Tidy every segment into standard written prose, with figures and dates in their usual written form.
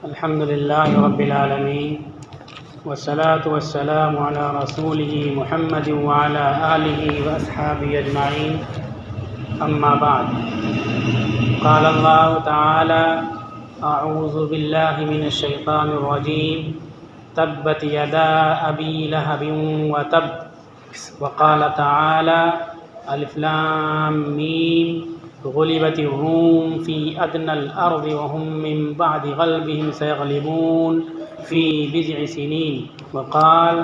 الحمد لله رب العالمين والصلاة والسلام على رسوله محمد وعلى آله وأصحابه أجمعين أما بعد قال الله تعالى أعوذ بالله من الشيطان الرجيم تبت يدا أبي لهب وتب وقال تعالى ألف لام ميم غلبت الروم في أدنى الأرض وهم من بعد غلبهم سيغلبون في بضع سنين وقال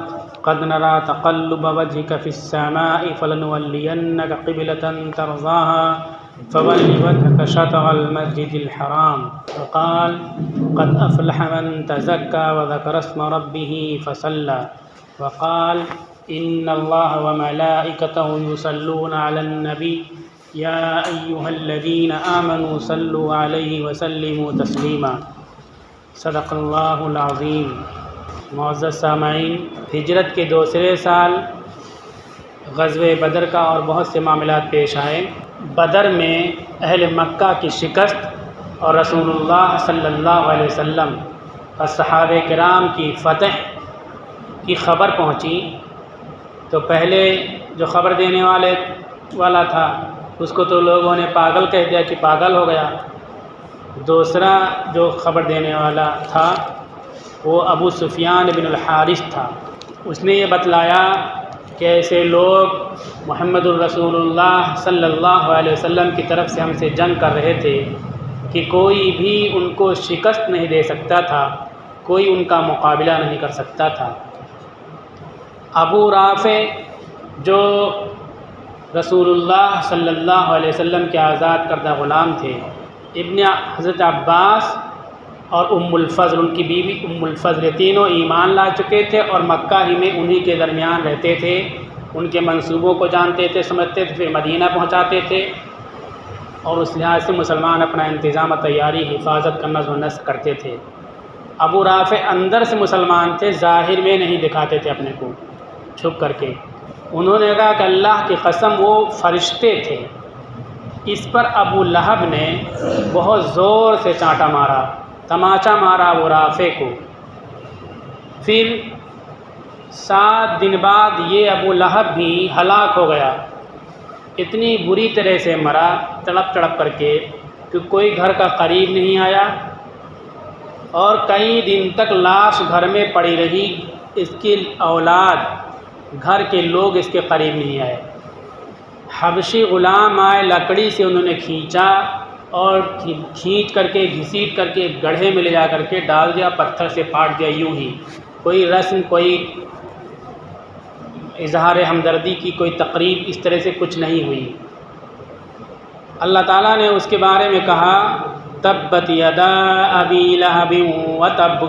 قد نرى تقلب وجهك في السماء فلنولينك قبلة ترضاها فول وجهك شطر المسجد الحرام وقال قد أفلح من تزكى وذكر اسم ربه فصلى وقال إن الله وملائكته يصلون على النبي یا ایھا الذین آمنوا صلوا علیہ وسلموا تسلیما صدق اللہ العظیم۔ معزز سامعین، ہجرت کے دوسرے سال غزوہ بدر کا اور بہت سے معاملات پیش آئے۔ بدر میں اہل مکہ کی شکست اور رسول اللہ صلی اللہ علیہ وسلم اور صحابہ کرام کی فتح کی خبر پہنچی تو پہلے جو خبر دینے والا تھا اس کو تو لوگوں نے پاگل کہہ دیا کہ پاگل ہو گیا۔ دوسرا جو خبر دینے والا تھا وہ ابو سفیان بن الحارث تھا۔ اس نے یہ بتلایا کہ ایسے لوگ محمد الرسول اللہ صلی اللہ علیہ وسلم کی طرف سے ہم سے جنگ کر رہے تھے کہ کوئی بھی ان کو شکست نہیں دے سکتا تھا، کوئی ان کا مقابلہ نہیں کر سکتا تھا۔ ابو رافع جو رسول اللہ صلی اللہ علیہ وسلم کے آزاد کردہ غلام تھے، ابن حضرت عباس اور ام الفضل ان کی بیوی ام الفضل، تینوں ایمان لا چکے تھے اور مکہ ہی میں انہی کے درمیان رہتے تھے، ان کے منصوبوں کو جانتے تھے، سمجھتے تھے، پھر مدینہ پہنچاتے تھے اور اس لحاظ سے مسلمان اپنا انتظام و تیاری حفاظت کا نظم و نسق کرتے تھے۔ ابو رافع اندر سے مسلمان تھے، ظاہر میں نہیں دکھاتے تھے اپنے کو، چھپ کر کے۔ انہوں نے کہا کہ اللہ کی قسم وہ فرشتے تھے۔ اس پر ابو لہب نے بہت زور سے چانٹا مارا، تماچا مارا ابو رافع کو۔ پھر 7 دن بعد یہ ابو لہب بھی ہلاک ہو گیا، اتنی بری طرح سے مرا تڑپ تڑپ کر کے کہ کوئی گھر کا قریب نہیں آیا اور کئی دن تک لاش گھر میں پڑی رہی۔ اس کی اولاد، گھر کے لوگ اس کے قریب نہیں آئے۔ حبشی غلام آئے، لکڑی سے انہوں نے کھینچا اور کھینچ کر کے گھسیٹ کر کے گڑھے میں لے جا کر کے ڈال دیا، پتھر سے پاٹ دیا، یوں ہی کوئی رسم، کوئی اظہار ہمدردی کی کوئی تقریب اس طرح سے کچھ نہیں ہوئی۔ اللہ تعالیٰ نے اس کے بارے میں کہا تبت یدا ابی لہب وتب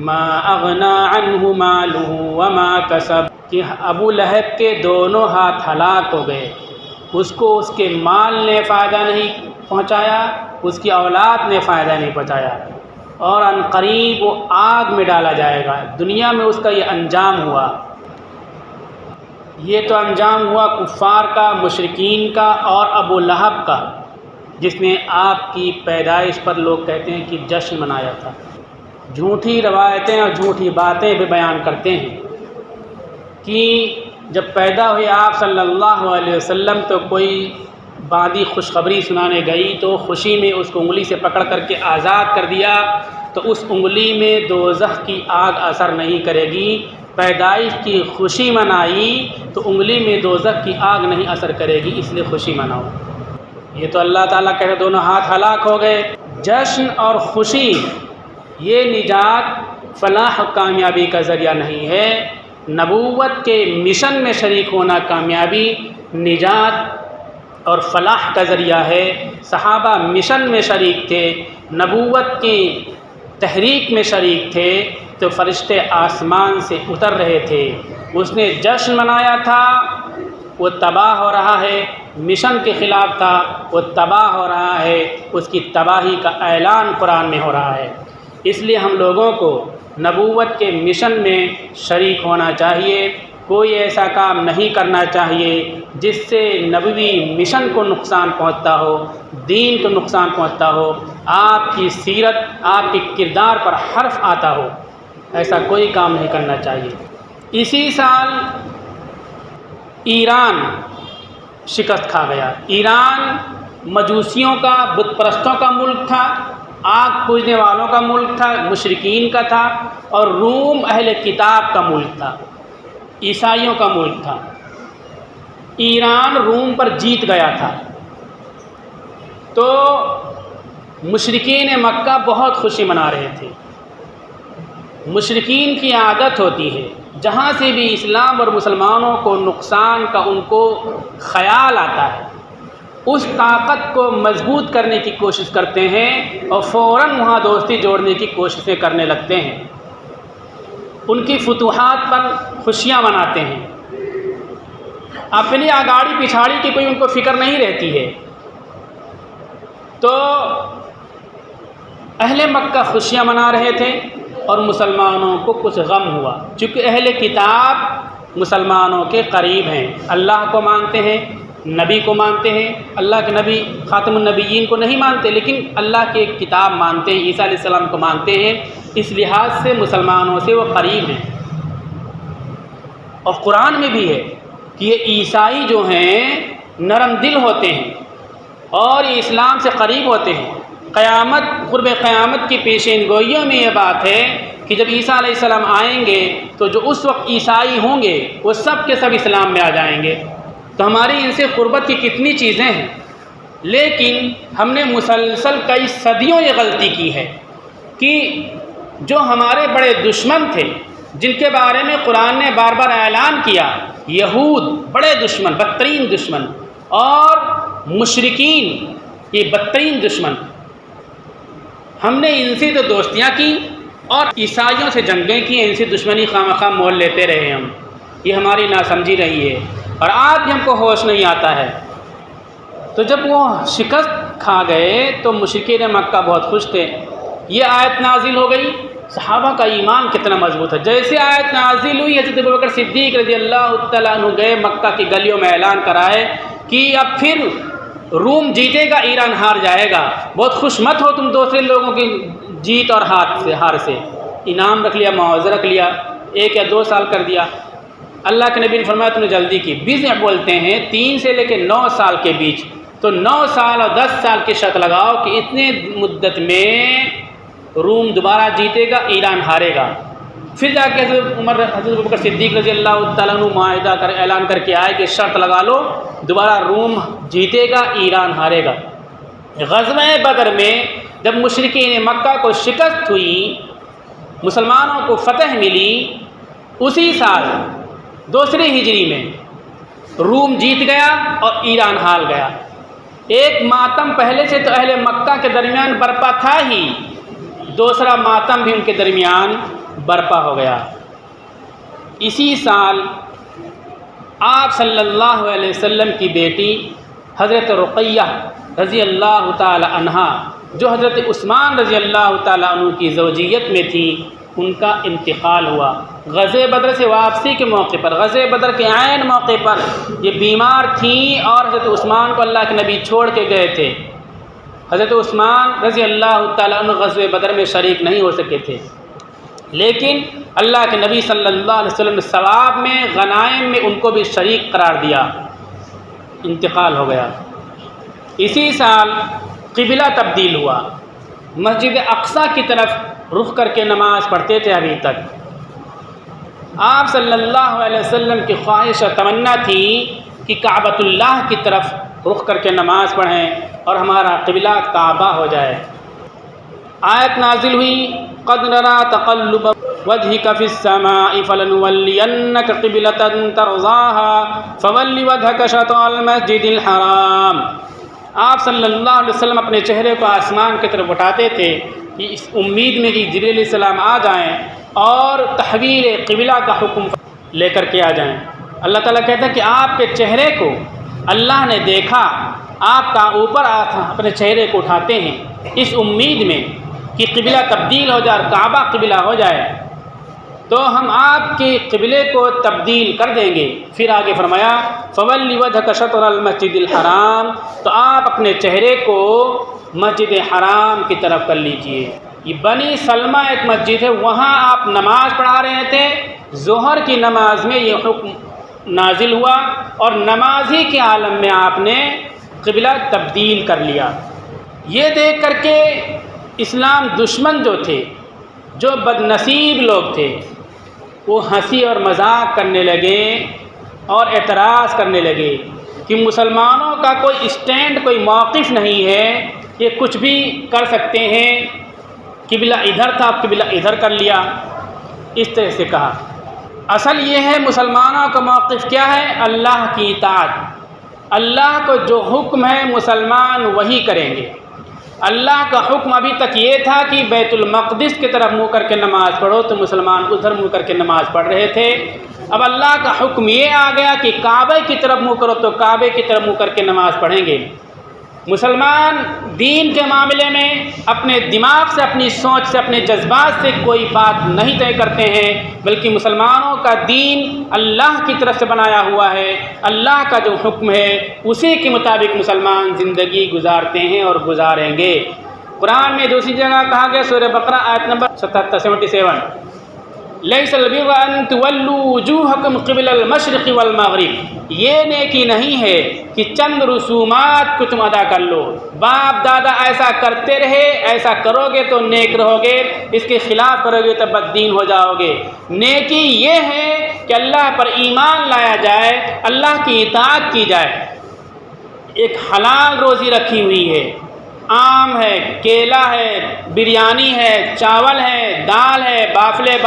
ما اغنی عنہ مالہ وما کسب، کہ ابو لہب کے دونوں ہاتھ ہلاک ہو گئے، اس کو اس کے مال نے فائدہ نہیں پہنچایا، اس کی اولاد نے فائدہ نہیں پہنچایا، اور ان قریب وہ آگ میں ڈالا جائے گا۔ دنیا میں اس کا یہ انجام ہوا۔ یہ تو انجام ہوا کفار کا، مشرکین کا اور ابو لہب کا، جس نے آپ کی پیدائش پر لوگ کہتے ہیں کہ جشن منایا تھا۔ جھوٹی روایتیں اور جھوٹی باتیں بھی بیان کرتے ہیں کہ جب پیدا ہوئے آپ صلی اللہ علیہ وسلم تو کوئی باندی خوشخبری سنانے گئی تو خوشی میں اس کو انگلی سے پکڑ کر کے آزاد کر دیا، تو اس انگلی میں دوزخ کی آگ اثر نہیں کرے گی۔ پیدائش کی خوشی منائی تو انگلی میں دوزخ کی آگ نہیں اثر کرے گی، اس لیے خوشی مناؤ۔ یہ تو اللہ تعالیٰ کہتے دونوں ہاتھ ہلاک ہو گئے۔ جشن اور خوشی یہ نجات، فلاح و کامیابی کا ذریعہ نہیں ہے۔ نبوت کے مشن میں شریک ہونا کامیابی، نجات اور فلاح کا ذریعہ ہے۔ صحابہ مشن میں شریک تھے، نبوت کی تحریک میں شریک تھے، تو فرشتے آسمان سے اتر رہے تھے۔ اس نے جشن منایا تھا، وہ تباہ ہو رہا ہے۔ مشن کے خلاف تھا، وہ تباہ ہو رہا ہے۔ اس کی تباہی کا اعلان قرآن میں ہو رہا ہے۔ اس لیے ہم لوگوں کو نبوت کے مشن میں شریک ہونا چاہیے، کوئی ایسا کام نہیں کرنا چاہیے جس سے نبوی مشن کو نقصان پہنچتا ہو، دین کو نقصان پہنچتا ہو۔ آپ کی سیرت، آپ کے کردار پر حرف آتا ہو، ایسا کوئی کام نہیں کرنا چاہیے۔ اسی سال ایران شکست کھا گیا۔ ایران مجوسیوں کا، بت پرستوں کا ملک تھا، آگ پوجنے والوں کا ملک تھا، مشرکین کا تھا، اور روم اہل کتاب کا ملک تھا، عیسائیوں کا ملک تھا۔ ایران روم پر جیت گیا تھا، تو مشرکین مکہ بہت خوشی منا رہے تھے۔ مشرکین کی عادت ہوتی ہے جہاں سے بھی اسلام اور مسلمانوں کو نقصان کا ان کو خیال آتا ہے، اس طاقت کو مضبوط کرنے کی کوشش کرتے ہیں اور فوراً وہاں دوستی جوڑنے کی کوششیں کرنے لگتے ہیں، ان کی فتوحات پر خوشیاں مناتے ہیں، اپنی آگاڑی پچھاڑی کی کوئی ان کو فکر نہیں رہتی ہے۔ تو اہل مکہ خوشیاں منا رہے تھے اور مسلمانوں کو کچھ غم ہوا، چونکہ اہل کتاب مسلمانوں کے قریب ہیں، اللہ کو مانتے ہیں، نبی کو مانتے ہیں، اللہ کے نبی خاتم النبیین کو نہیں مانتے لیکن اللہ کی ایک کتاب مانتے ہیں، عیسیٰ علیہ السلام کو مانتے ہیں، اس لحاظ سے مسلمانوں سے وہ قریب ہیں۔ اور قرآن میں بھی ہے کہ یہ عیسائی جو ہیں نرم دل ہوتے ہیں اور یہ اسلام سے قریب ہوتے ہیں۔ قیامت، قرب قیامت کی پیشین گوئیوں میں یہ بات ہے کہ جب عیسیٰ علیہ السلام آئیں گے تو جو اس وقت عیسائی ہوں گے وہ سب کے سب اسلام میں آ جائیں گے۔ تو ہماری ان سے قربت کی کتنی چیزیں ہیں، لیکن ہم نے مسلسل کئی صدیوں یہ غلطی کی ہے کہ جو ہمارے بڑے دشمن تھے، جن کے بارے میں قرآن نے بار بار اعلان کیا، یہود بڑے دشمن، بدترین دشمن، اور مشرکین یہ بدترین دشمن، ہم نے ان سے تو دوستیاں کی اور عیسائیوں سے جنگیں کی، ان سے دشمنی خواہ مخواہ مول لیتے رہے ہم، یہ ہماری ناسمجھی رہی ہے اور آج بھی ہم کو ہوش نہیں آتا ہے۔ تو جب وہ شکست کھا گئے تو مشرکین مکہ بہت خوش تھے، یہ آیت نازل ہو گئی، صحابہ کا ایمان کتنا مضبوط ہے۔ جیسے آیت نازل ہوئی، حضرت ابوبکر صدیق رضی اللہ تعالیٰ عنہ گئے مکہ کی گلیوں میں اعلان کرائے کہ اب پھر روم جیتے گا، ایران ہار جائے گا، بہت خوش مت ہو تم دوسرے لوگوں کی جیت اور ہار سے۔ انعام رکھ لیا، معاوضہ رکھ لیا، 1 یا 2 سال کر دیا۔ اللہ کے نبی نے فرمایا تم نے جلدی کی، بیزیں بولتے ہیں 3 سے لے کے 9 سال کے بیچ، تو 9 سال اور 10 سال کی شرط لگاؤ کہ اتنے مدت میں روم دوبارہ جیتے گا، ایران ہارے گا۔ پھر جا کے حضرت ابوبکر صدیق رضی اللہ تعالیٰ عنہ معاہدہ کر اعلان کر کے آئے کہ شرط لگا لو، دوبارہ روم جیتے گا، ایران ہارے گا۔ غزوہ بدر میں جب مشرکین مکہ کو شکست ہوئی، مسلمانوں کو فتح ملی، اسی سال 2 ہجری میں روم جیت گیا اور ایران ہار گیا۔ ایک ماتم پہلے سے تو اہل مکہ کے درمیان برپا تھا ہی، دوسرا ماتم بھی ان کے درمیان برپا ہو گیا۔ اسی سال آپ صلی اللہ علیہ وسلم کی بیٹی حضرت رقیہ رضی اللہ تعالی عنہا، جو حضرت عثمان رضی اللہ تعالی عنہ کی زوجیت میں تھی، ان کا انتقال ہوا۔ غزوہ بدر سے واپسی کے موقع پر، غزوہ بدر کے عین موقع پر یہ بیمار تھیں اور حضرت عثمان کو اللہ کے نبی چھوڑ کے گئے تھے۔ حضرت عثمان رضی اللہ تعالیٰ عنہ غزوہ بدر میں شریک نہیں ہو سکے تھے، لیکن اللہ کے نبی صلی اللہ علیہ وسلم نے ثواب میں، غنائم میں ان کو بھی شریک قرار دیا۔ انتقال ہو گیا۔ اسی سال قبلہ تبدیل ہوا، مسجد اقصیٰ کی طرف رخ کر کے نماز پڑھتے تھے ابھی تک۔ آپ صلی اللہ علیہ وسلم کی خواہش اور تمنا تھی کہ کعبۃ اللہ کی طرف رخ کر کے نماز پڑھیں اور ہمارا قبلہ کعبہ ہو جائے۔ آیت نازل ہوئی، قد نرى تقلب وجهك في السماء فلنولينك قبلة ترضاها فول وجهك شطر المسجد الحرام۔ آپ صلی اللہ علیہ وسلم اپنے چہرے کو آسمان کی طرف اٹھاتے تھے کہ اس امید میں کہ جبریل علیہ السلام آ جائیں اور تحویل قبلہ کا حکم لے کر کے آ جائیں۔ اللہ تعالیٰ کہتا ہے کہ آپ کے چہرے کو اللہ نے دیکھا، آپ کا اوپر اپنے چہرے کو اٹھاتے ہیں اس امید میں کہ قبلہ تبدیل ہو جائے اور کعبہ قبلہ ہو جائے، تو ہم آپ کے قبلے کو تبدیل کر دیں گے۔ پھر آگے فرمایا فَوَلِّ وَجْهَكَ شَطْرَ الْمَسْجِدِ الْحَرَامِ، تو آپ اپنے چہرے کو مسجد حرام کی طرف کر لیجئے۔ یہ بنی سلمہ ایک مسجد ہے، وہاں آپ نماز پڑھا رہے تھے، ظہر کی نماز میں یہ حکم نازل ہوا اور نمازی کے عالم میں آپ نے قبلہ تبدیل کر لیا۔ یہ دیکھ کر کے اسلام دشمن جو تھے، جو بد نصیب لوگ تھے، وہ ہنسی اور مذاق کرنے لگے اور اعتراض کرنے لگے کہ مسلمانوں کا کوئی اسٹینڈ، کوئی موقف نہیں ہے، یہ کچھ بھی کر سکتے ہیں، قبلہ ادھر تھا اب قبلہ ادھر کر لیا۔ اس طرح سے کہا اصل یہ ہے مسلمانوں کا موقف کیا ہے؟ اللہ کی اطاعت۔ اللہ کو جو حکم ہے مسلمان وہی کریں گے۔ اللہ کا حکم ابھی تک یہ تھا کہ بیت المقدس کی طرف منہ کر کے نماز پڑھو، تو مسلمان ادھر منہ کر کے نماز پڑھ رہے تھے۔ اب اللہ کا حکم یہ آ گیا کہ کعبے کی طرف منہ کرو، تو کعبے کی طرف منہ کر کے نماز پڑھیں گے۔ مسلمان دین کے معاملے میں اپنے دماغ سے، اپنی سوچ سے، اپنے جذبات سے کوئی بات نہیں طے کرتے ہیں، بلکہ مسلمانوں کا دین اللہ کی طرف سے بنایا ہوا ہے۔ اللہ کا جو حکم ہے اسی کے مطابق مسلمان زندگی گزارتے ہیں اور گزاریں گے۔ قرآن میں دوسری جگہ کہا گیا، سورہ بقرہ آیت نمبر 77 لیس البر ان تولوا وجوہکم قبل المشرق والمغرب، یہ نیکی نہیں ہے کہ چند رسومات کو تم ادا کر لو، باپ دادا ایسا کرتے رہے، ایسا کرو گے تو نیک رہو گے، اس کے خلاف کرو گے تو بددین ہو جاؤ گے۔ نیکی یہ ہے کہ اللہ پر ایمان لایا جائے، اللہ کی اطاعت کی جائے۔ ایک حلال روزی رکھی ہوئی ہے، آم ہے، کیلا ہے، بریانی ہے، چاول ہے، دال ہے، بافلے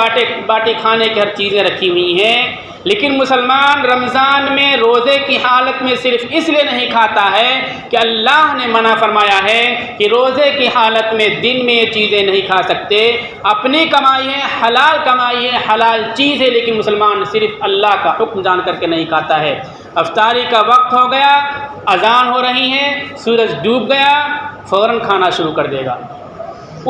باٹی کھانے کی ہر چیزیں رکھی ہوئی ہیں، لیکن مسلمان رمضان میں روزے کی حالت میں صرف اس لیے نہیں کھاتا ہے کہ اللہ نے منع فرمایا ہے کہ روزے کی حالت میں دن میں یہ چیزیں نہیں کھا سکتے، اپنی کمائی ہے، حلال کمائی ہے، حلال چیز ہے، لیکن مسلمان صرف اللہ کا حکم جان کر کے نہیں کھاتا ہے۔ افطاری کا وقت ہو گیا، اذان ہو رہی ہے، سورج ڈوب گیا، فوراً کھانا شروع کر دے گا۔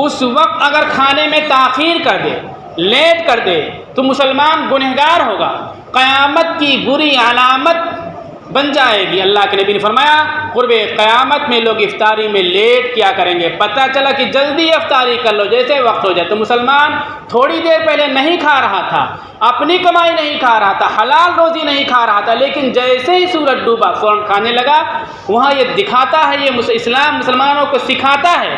اس وقت اگر کھانے میں تاخیر کر دے، لیٹ کر دے، تو مسلمان گنہگار ہوگا، قیامت کی بری علامت بن جائے گی۔ اللہ کے نبی نے فرمایا قرب قیامت میں لوگ افطاری میں لیٹ کیا کریں گے، پتہ چلا کہ جلدی افطاری کر لو جیسے وقت ہو جائے۔ تو مسلمان تھوڑی دیر پہلے نہیں کھا رہا تھا، اپنی کمائی نہیں کھا رہا تھا، حلال روزی نہیں کھا رہا تھا، لیکن جیسے ہی سورج ڈوبا فوراً کھانے لگا۔ وہاں یہ دکھاتا ہے، یہ اسلام مسلمانوں کو سکھاتا ہے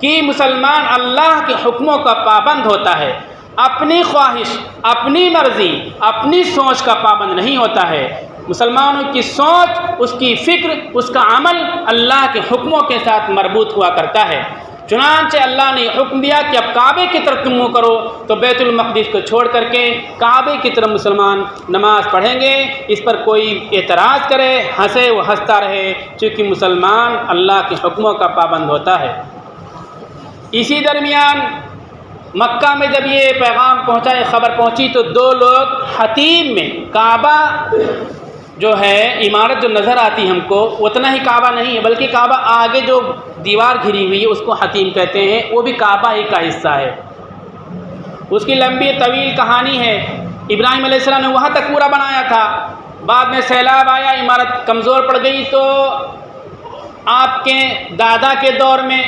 کہ مسلمان اللہ کے حکموں کا پابند ہوتا ہے، اپنی خواہش، اپنی مرضی، اپنی سوچ کا پابند نہیں ہوتا ہے۔ مسلمانوں کی سوچ، اس کی فکر، اس کا عمل اللہ کے حکموں کے ساتھ مربوط ہوا کرتا ہے۔ چنانچہ اللہ نے حکم دیا کہ اب کعبے کی طرف تم منہ کرو، تو بیت المقدس کو چھوڑ کر کے کعبے کی طرف مسلمان نماز پڑھیں گے۔ اس پر کوئی اعتراض کرے، ہنسے، وہ ہنستا رہے، چونکہ مسلمان اللہ کے حکموں کا پابند ہوتا ہے۔ اسی درمیان مکہ میں جب یہ پیغام پہنچا، یہ خبر پہنچی، تو دو لوگ حتیم میں، کعبہ جو ہے عمارت جو نظر آتی ہم کو اتنا ہی کعبہ نہیں ہے، بلکہ کعبہ آگے جو دیوار گھری ہوئی ہے اس کو حتیم کہتے ہیں، وہ بھی کعبہ ہی کا حصہ ہے۔ اس کی لمبی طویل کہانی ہے۔ ابراہیم علیہ السلام نے وہاں تک پورا بنایا تھا، بعد میں سیلاب آیا، عمارت کمزور پڑ گئی، تو آپ کے دادا کے دور میں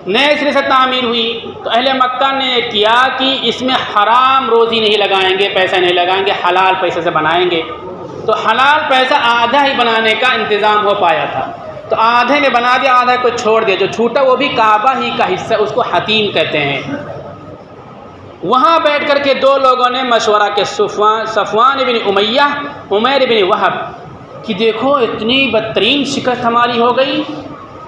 نئے سرے سے تعمیر ہوئی، تو اہل مکہ نے کیا کہ اس میں حرام روزی نہیں لگائیں گے، پیسہ نہیں لگائیں گے، حلال پیسے سے بنائیں گے۔ تو حلال پیسہ آدھا ہی بنانے کا انتظام ہو پایا تھا، تو آدھے میں بنا دیا، آدھے کو چھوڑ دیا، جو چھوٹا وہ بھی کعبہ ہی کا حصہ، اس کو حتیم کہتے ہیں۔ وہاں بیٹھ کر کے دو لوگوں نے مشورہ کیا، صفوان بن امیہ، عمیر بن وہب، کہ دیکھو اتنی بدترین شکست ہماری ہو گئی،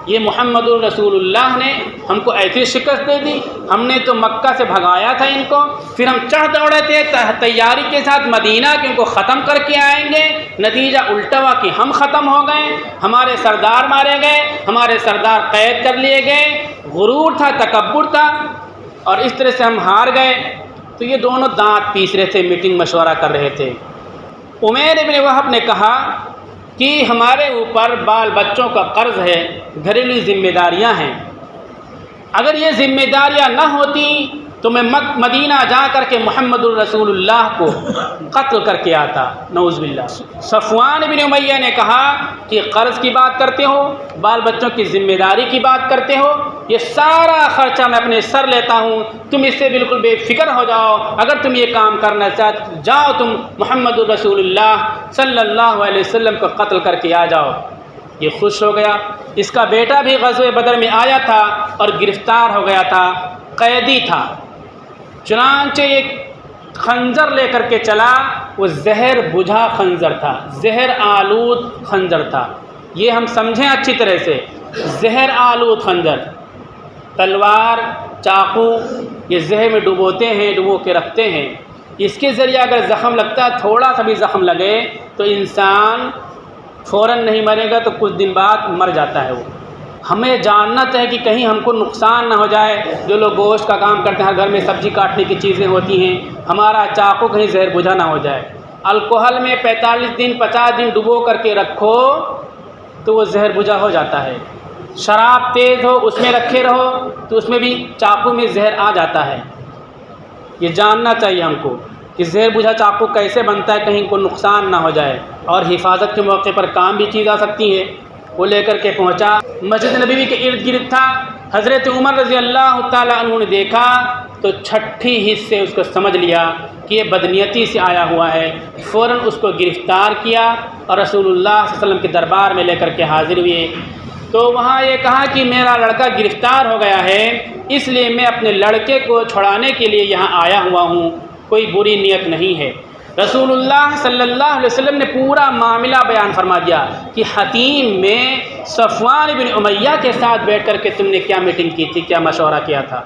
یہ محمد الرسول اللہ نے ہم کو ایسی شکست دے دی، ہم نے تو مکہ سے بھگایا تھا ان کو، پھر ہم چڑھ دوڑے تھے تیاری کے ساتھ مدینہ کہ ان کو ختم کر کے آئیں گے، نتیجہ الٹا ہوا کہ ہم ختم ہو گئے، ہمارے سردار مارے گئے، ہمارے سردار قید کر لیے گئے، غرور تھا، تکبر تھا، اور اس طرح سے ہم ہار گئے۔ تو یہ دونوں دانت پیس رہے تھے، میٹنگ مشورہ کر رہے تھے۔ عمیر بن وہب نے کہا کہ ہمارے اوپر بال بچوں کا قرض ہے، گھریلو ذمہ داریاں ہیں، اگر یہ ذمہ داریاں نہ ہوتی تو میں مدینہ جا کر کے محمد الرسول اللہ کو قتل کر کے آتا، نعوذ باللہ۔ صفوان بن امیہ نے کہا کہ قرض کی بات کرتے ہو، بال بچوں کی ذمہ داری کی بات کرتے ہو، یہ سارا خرچہ میں اپنے سر لیتا ہوں، تم اس سے بالکل بے فکر ہو جاؤ، اگر تم یہ کام کرنا چاہتے جاؤ، تم محمد الرسول اللہ صلی اللہ علیہ وسلم کو قتل کر کے آ جاؤ۔ یہ خوش ہو گیا۔ اس کا بیٹا بھی غزوہ بدر میں آیا تھا اور گرفتار ہو گیا تھا، قیدی تھا، چنانچہ ایک خنجر لے کر کے چلا، وہ زہر بجھا خنجر تھا، زہر آلود خنجر تھا۔ یہ ہم سمجھیں اچھی طرح سے، زہر آلود خنجر، تلوار، چاقو، یہ زہر میں ڈبوتے ہیں، ڈبو کے رکھتے ہیں۔ اس کے ذریعے اگر زخم لگتا ہے، تھوڑا سا بھی زخم لگے تو انسان فوراً نہیں مرے گا، تو کچھ دن بعد مر جاتا ہے وہ۔ ہمیں جاننا چاہیے کہ کہیں ہم کو نقصان نہ ہو جائے۔ جو لوگ گوشت کا کام کرتے ہیں، گھر میں سبزی کاٹنے کی چیزیں ہوتی ہیں، ہمارا چاقو کہیں زہر بجھا نہ ہو جائے۔ الکوہل میں 45 دن 50 دن ڈبو کر کے رکھو تو وہ زہر بجھا ہو جاتا ہے۔ شراب تیز ہو، اس میں رکھے رہو تو اس میں بھی چاقو میں زہر آ جاتا ہے۔ یہ جاننا چاہیے ہم کو کہ زہر بجھا چاقو کیسے بنتا ہے، کہیں کو نقصان نہ ہو جائے۔ اور حفاظت کے موقع پر کام بھی چیز آ سکتی ہے۔ وہ لے کر کے پہنچا، مسجد نبوی کے ارد گرد تھا۔ حضرت عمر رضی اللہ تعالیٰ عنہ نے دیکھا تو چھٹی حص سے اس کو سمجھ لیا کہ یہ بدنیتی سے آیا ہوا ہے، فوراً اس کو گرفتار کیا اور رسول اللہ صلی اللہ علیہ وسلم کے دربار میں لے کر کے حاضر ہوئے۔ تو وہاں یہ کہا کہ میرا لڑکا گرفتار ہو گیا ہے، اس لیے میں اپنے لڑکے کو چھڑانے کے لیے یہاں آیا ہوا ہوں، کوئی بری نیت نہیں ہے۔ رسول اللہ صلی اللہ علیہ وسلم نے پورا معاملہ بیان فرما دیا کہ حتیم میں صفوان بن امیہ کے ساتھ بیٹھ کر کے تم نے کیا میٹنگ کی تھی، کیا مشورہ کیا تھا،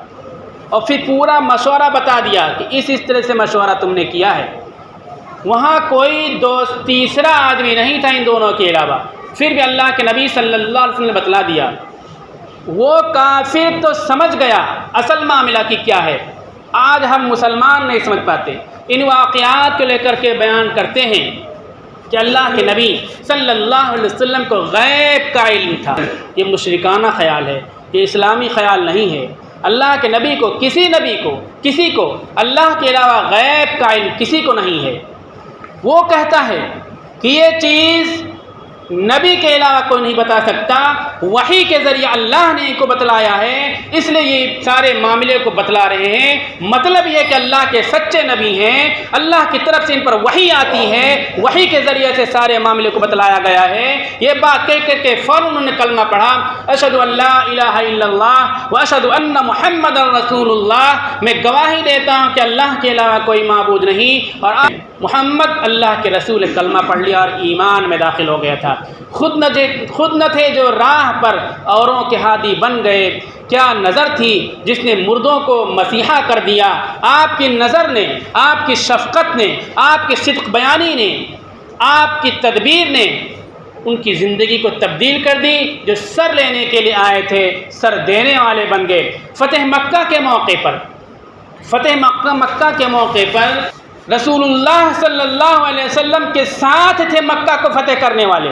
اور پھر پورا مشورہ بتا دیا کہ اس طرح سے مشورہ تم نے کیا ہے۔ وہاں کوئی تیسرا آدمی نہیں تھا ان دونوں کے علاوہ، پھر بھی اللہ کے نبی صلی اللہ علیہ وسلم نے بتلا دیا۔ وہ کافر تو سمجھ گیا اصل معاملہ کی کیا ہے، آج ہم مسلمان نہیں سمجھ پاتے۔ ان واقعات کو لے کر کے بیان کرتے ہیں کہ اللہ کے نبی صلی اللہ علیہ وسلم کو غیب کا علم تھا۔ یہ مشرکانہ خیال ہے، یہ اسلامی خیال نہیں ہے۔ اللہ کے نبی کو، کسی کو اللہ کے علاوہ غیب کا علم کسی کو نہیں ہے۔ وہ کہتا ہے کہ یہ چیز نبی کے علاوہ کوئی نہیں بتا سکتا، وحی کے ذریعے اللہ نے ان کو بتلایا ہے، اس لیے یہ سارے معاملے کو بتلا رہے ہیں۔ مطلب یہ کہ اللہ کے سچے نبی ہیں، اللہ کی طرف سے ان پر وحی آتی ہے، وحی کے ذریعے سے سارے معاملے کو بتلایا گیا ہے۔ یہ بات کہہ کر کے فوراً انہوں نے کلمہ پڑھا، اشہد ان لا الہ الا اللہ و اشہد ان محمد رسول اللہ، میں گواہی دیتا ہوں کہ اللہ کے علاوہ کوئی معبود نہیں اور محمد اللہ کے رسول۔ کلمہ پڑھ لیا اور ایمان میں داخل ہو گیا تھا۔ خود نہ تھے جو راہ پر اوروں کے ہادی بن گئے، کیا نظر تھی جس نے مردوں کو مسیحا کر دیا۔ آپ کی نظر نے، آپ کی شفقت نے، آپ کی صدق بیانی نے، آپ کی تدبیر نے ان کی زندگی کو تبدیل کر دی۔ جو سر لینے کے لیے آئے تھے، سر دینے والے بن گئے۔ فتح مکہ کے موقع پر رسول اللہ صلی اللہ علیہ وسلم کے ساتھ تھے مکہ کو فتح کرنے والے،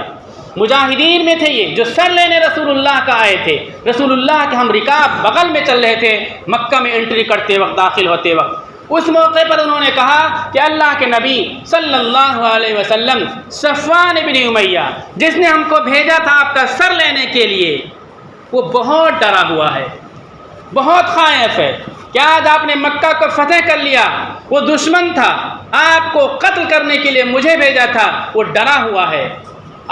مجاہدین میں تھے یہ جو سر لینے رسول اللہ کا آئے تھے۔ رسول اللہ کے ہم رکاب بغل میں چل رہے تھے مکہ میں انٹری کرتے وقت، داخل ہوتے وقت۔ اس موقع پر انہوں نے کہا کہ اللہ کے نبی صلی اللہ علیہ وسلم، صفوان بن امیہ جس نے ہم کو بھیجا تھا آپ کا سر لینے کے لیے، وہ بہت ڈرا ہوا ہے، بہت خائف ہے کہ آج آپ نے مکہ کو فتح کر لیا، وہ دشمن تھا، آپ کو قتل کرنے کے لیے مجھے بھیجا تھا، وہ ڈرا ہوا ہے،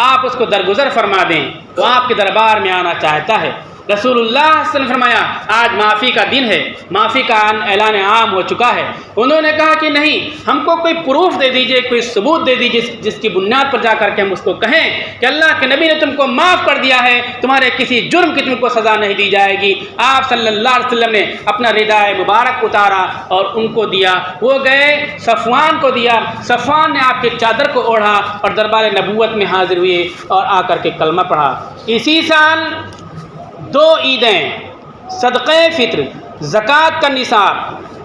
آپ اس کو درگزر فرما دیں، وہ آپ کے دربار میں آنا چاہتا ہے۔ رسول اللہ صلی اللہ علیہ وسلم نے فرمایا آج معافی کا دن ہے، معافی کا اعلان عام ہو چکا ہے۔ انہوں نے کہا کہ نہیں، ہم کو کوئی پروف دے دیجئے، کوئی ثبوت دے دیجئے جس کی بنیاد پر جا کر کے ہم اس کو کہیں کہ اللہ کے نبی نے تم کو معاف کر دیا ہے، تمہارے کسی جرم کی تم کو سزا نہیں دی جائے گی۔ آپ صلی اللہ علیہ وسلم نے اپنا ردائے مبارک اتارا اور ان کو دیا، وہ گئے صفوان کو دیا، صفوان نے آپ کے چادر کو اوڑھا اور دربار نبوت میں حاضر ہوئے اور آ کر کے کلمہ پڑھا۔ اسی سال 2 عیدیں، صدقہ فطر، زکوٰۃ کا نصاب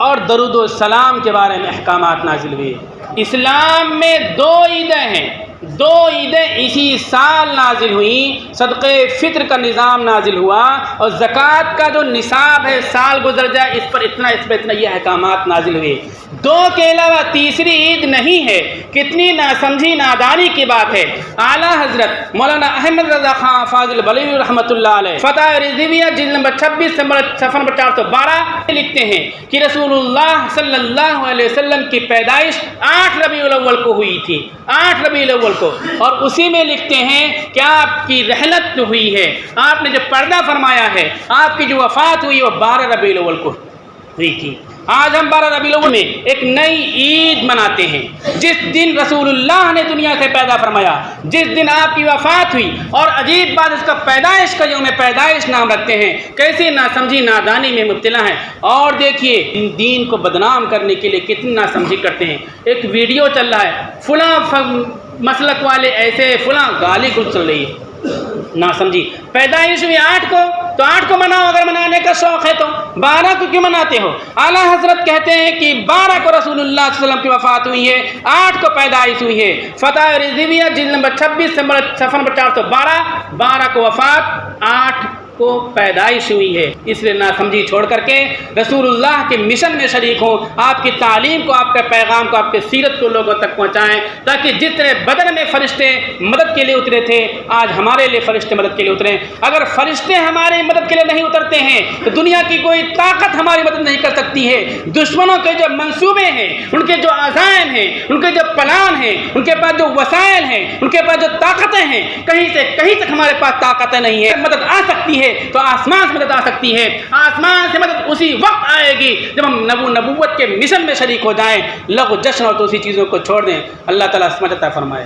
اور درود و سلام کے بارے میں احکامات نازل ہوئے۔ اسلام میں 2 عیدیں ہیں، دو عیدیں اسی سال نازل ہوئیں، صدقہ فطر کا نظام نازل ہوا اور زکوٰۃ کا جو نصاب ہے سال گزر جائے اس پر اتنا یہ احکامات نازل ہوئے۔ دو کے علاوہ تیسری عید نہیں ہے، کتنی ناسمجھی نادانی کی بات ہے۔ اعلیٰ حضرت مولانا احمد رضا خان فاضل بلیوی رحمۃ اللہ علیہ فتح رضویہ جلد نمبر 26 صفحہ نمبر 412 لکھتے ہیں کہ رسول اللہ صلی اللہ علیہ وسلم کی پیدائش 8 ربیع الاول کو ہوئی تھی، 8 ربیع الاول کو، اور اسی میں لکھتے ہیں کہ آپ کی رحلت ہوئی ہے، آپ نے جو پردہ فرمایا ہے، آپ کی جو وفات ہوئی وہ 12 ربیع الاول کو ہوئی تھی۔ آج ہم 12 ربیع الاول میں ایک نئی عید مناتے ہیں، جس دن رسول اللہ نے دنیا سے پیدا فرمایا، جس دن آپ کی وفات ہوئی، اور عجیب بات اس کا پیدائش کا یوم پیدائش نام رکھتے ہیں۔ کیسی ناسمجھی نادانی میں مبتلا ہیں۔ اور دیکھیے ان دین کو بدنام کرنے کے لیے کتنی ناسمجھی کرتے ہیں۔ ایک ویڈیو چل رہا ہے، فلاں مسلک والے ایسے، فلاں گالی گلوچ چل رہی ہے، ناسمجھی۔ پیدائش ہوئی 8 کو تو 8 کو مناؤ، اگر منانے کا شوق ہے تو 12 کو کیوں مناتے ہو؟ اعلیٰ حضرت کہتے ہیں کہ 12 کو رسول اللہ صلی اللہ علیہ وسلم کی وفات ہوئی ہے، 8 کو پیدائش ہوئی ہے۔ فتح رضویہ جلد نمبر 26 صفحہ نمبر 412، 12 کو وفات، 8 کو پیدائش ہوئی ہے۔ اس لیے ناسمجھی چھوڑ کر کے رسول اللہ کے مشن میں شریک ہوں، آپ کی تعلیم کو، آپ کے پیغام کو، آپ کے سیرت کو لوگوں تک پہنچائیں، تاکہ جتنے بدن میں فرشتے مدد کے لیے اترے تھے آج ہمارے لیے فرشتے مدد کے لیے اتریں۔ اگر فرشتے ہماری مدد کے لیے نہیں اترتے ہیں تو دنیا کی کوئی طاقت ہماری مدد نہیں کر سکتی ہے۔ دشمنوں کے جو منصوبے ہیں، ان کے جو عزائم ہیں، ان کے جو پلان ہیں، ان کے پاس جو وسائل ہیں، ان کے پاس جو طاقتیں ہیں، کہیں سے کہیں تک ہمارے پاس طاقتیں نہیں ہیں۔ مدد آ سکتی ہے تو آسمان سے مدد آ سکتی ہے، آسمان سے مدد اسی وقت آئے گی جب ہم نبوت کے مشن میں شریک ہو جائیں، لغو جشن اور دوسری چیزوں کو چھوڑ دیں۔ اللہ تعالیٰ سمجھ عطا فرمائے۔